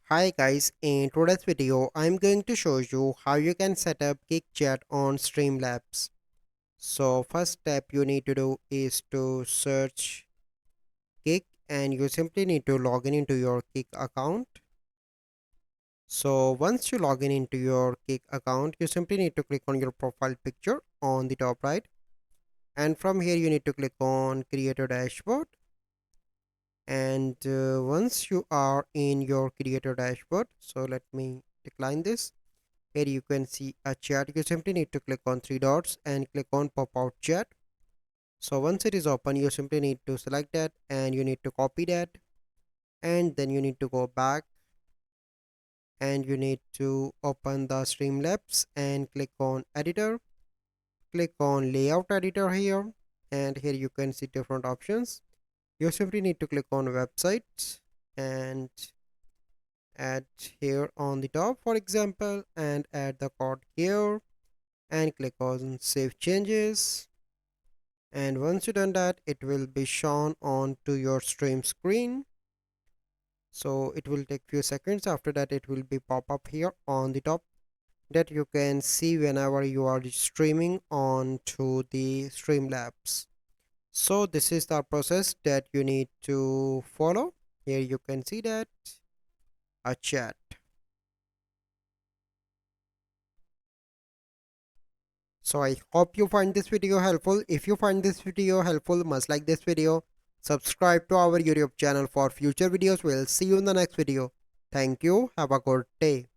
Hi guys, in today's video I'm going to show you how you can set up Kick Chat on Streamlabs. So first step you need to do is to search Kick and you simply need to log in into your Kick account. So once you log in into your Kick account, you simply need to click on your profile picture on the top right, and from here you need to click on Creator Dashboard. And once you are in your Creator Dashboard, so let me decline this. Here you can see a chat. You simply need to click on three dots and click on pop out chat. So once it is open, you simply need to select that and you need to copy that, and then you need to go back and you need to open the Streamlabs and click on editor. Click on layout editor here, and here you can see different options. You simply need to click on websites and add here on the top, for example, and add the code here and click on save changes. And once you done that, it will be shown on to your stream screen. So it will take few seconds. After that, it will be pop up here on the top that you can see whenever you are streaming on to the Streamlabs. So this is the process that you need to follow. Here you can see that a chat. So I hope you find this video helpful. If you find this video helpful, must like this video. Subscribe to our YouTube channel for future videos. We'll see you in the next video. Thank you. Have a good day.